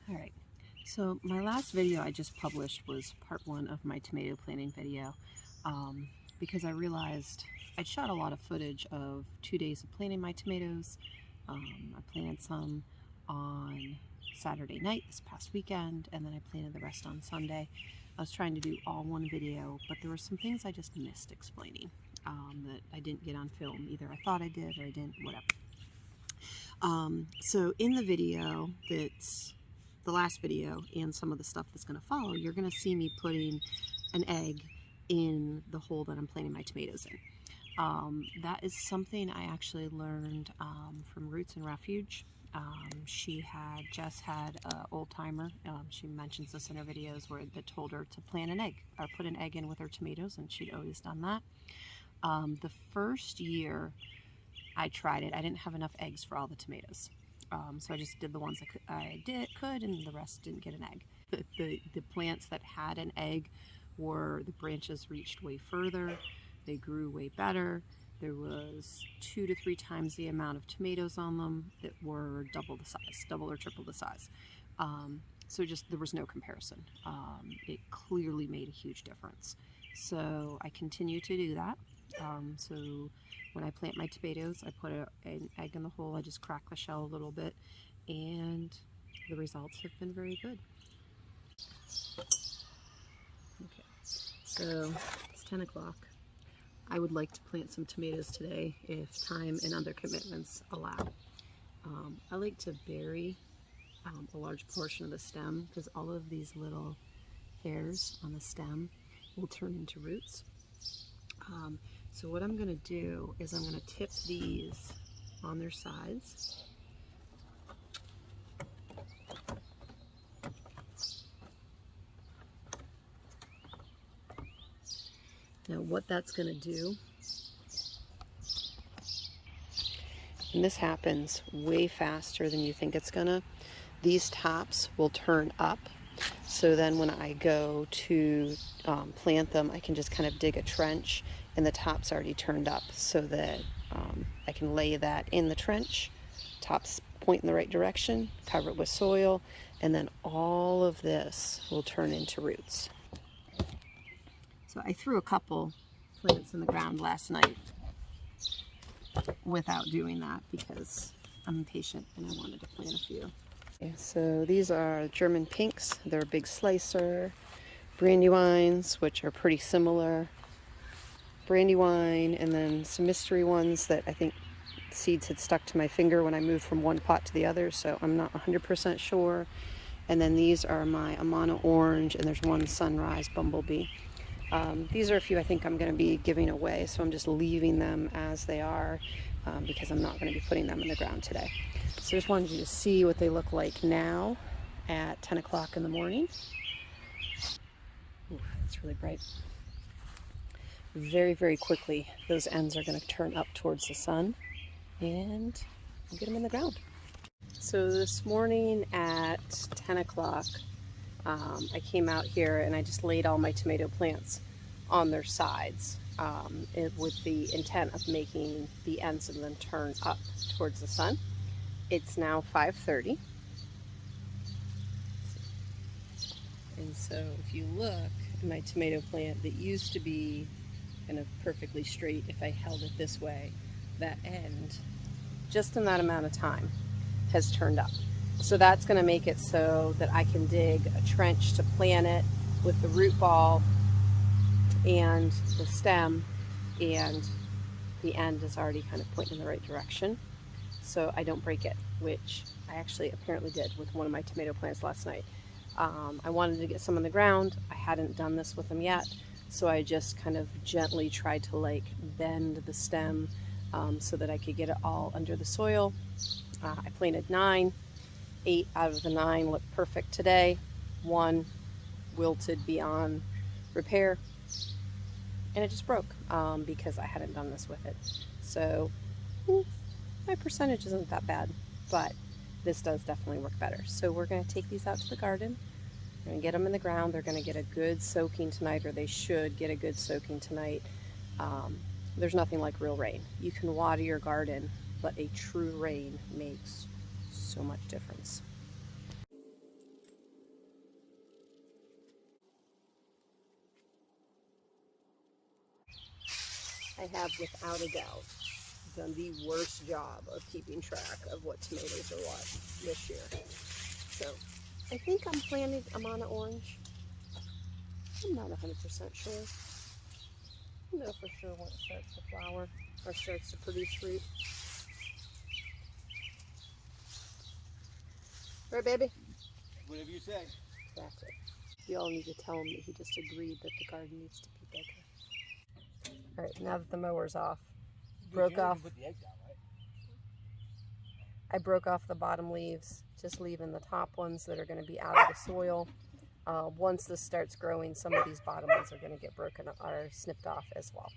Alright, so my last video I just published was part one of my tomato planting video because I realized I'd shot a lot of footage of 2 days of planting my tomatoes. I planted some on Saturday night this past weekend, and then I planted the rest on Sunday. I was trying to do all one video, but there were some things I just missed explaining that I didn't get on film. Either I thought I did or I didn't, whatever. So in the video that's the last video and some of the stuff that's going to follow, you're going to see me putting an egg in the hole that I'm planting my tomatoes in. That is something I actually learned from Roots and Refuge. Jess had an old timer. She mentions this in her videos where they told her to plant an egg or put an egg in with her tomatoes, and she'd always done that. The first year I tried it, I didn't have enough eggs for all the tomatoes. So I just did the ones I could, and the rest didn't get an egg. The plants that had an egg the branches reached way further, they grew way better. There was 2 to 3 times the amount of tomatoes on them that were double the size, double or triple the size. So there was no comparison. It clearly made a huge difference. So I continue to do that. So when I plant my tomatoes, I put an egg in the hole. I just crack the shell a little bit, and the results have been very good. Okay, so it's 10 o'clock. I would like to plant some tomatoes today if time and other commitments allow. I like to bury a large portion of the stem because all of these little hairs on the stem will turn into roots. So what I'm going to do is I'm going to tip these on their sides. Now what that's going to do, and this happens way faster than you think it's gonna, these tops will turn up. So then when I go to plant them, I can just kind of dig a trench and the top's already turned up so that I can lay that in the trench, tops point in the right direction, cover it with soil, and then all of this will turn into roots. So I threw a couple plants in the ground last night without doing that because I'm impatient and I wanted to plant a few. Okay, so these are German pinks. They're a big slicer. Brandywines, which are pretty similar. Brandywine, and then some mystery ones that I think seeds had stuck to my finger when I moved from one pot to the other, so I'm not 100% sure. And then these are my Amana Orange, and there's one Sunrise Bumblebee. These are a few I think I'm going to be giving away, so I'm just leaving them as they are because I'm not going to be putting them in the ground today. So I just wanted you to see what they look like now at 10 o'clock in the morning. Ooh, it's really bright. Very, very quickly, those ends are going to turn up towards the sun, and we'll get them in the ground. So this morning at 10 o'clock, I came out here and I just laid all my tomato plants on their sides with the intent of making the ends of them turn up towards the sun. It's now 5:30. And so if you look at my tomato plant that used to be kind of perfectly straight, if I held it this way, that end, just in that amount of time, has turned up. So that's going to make it so that I can dig a trench to plant it with the root ball and the stem, and the end is already kind of pointing in the right direction so I don't break it, which I actually apparently did with one of my tomato plants last night. I wanted to get some on the ground. I hadn't done this with them yet, so I just kind of gently tried to like bend the stem so that I could get it all under the soil. I planted 9. 8 out of the 9 look perfect today. 1 wilted beyond repair, and it just broke because I hadn't done this with it. So my percentage isn't that bad, but this does definitely work better. So we're going to take these out to the garden. We're going to get them in the ground. They're going to get a good soaking tonight, or they should get a good soaking tonight. There's nothing like real rain. You can water your garden, but a true rain makes so much difference. I have without a doubt done the worst job of keeping track of what tomatoes are what this year. So I think I'm planting Amana Orange. I'm not 100% sure. I'll know for sure when it starts to flower or starts to produce fruit. Right, baby? Whatever you say. Exactly. You all need to tell him that he just agreed that the garden needs to be bigger. All right, now that the mower's off, broke off. Put the egg down, right? I broke off the bottom leaves, just leaving the top ones that are going to be out of the soil. Once this starts growing, some of these bottom ones are going to get broken or snipped off as well.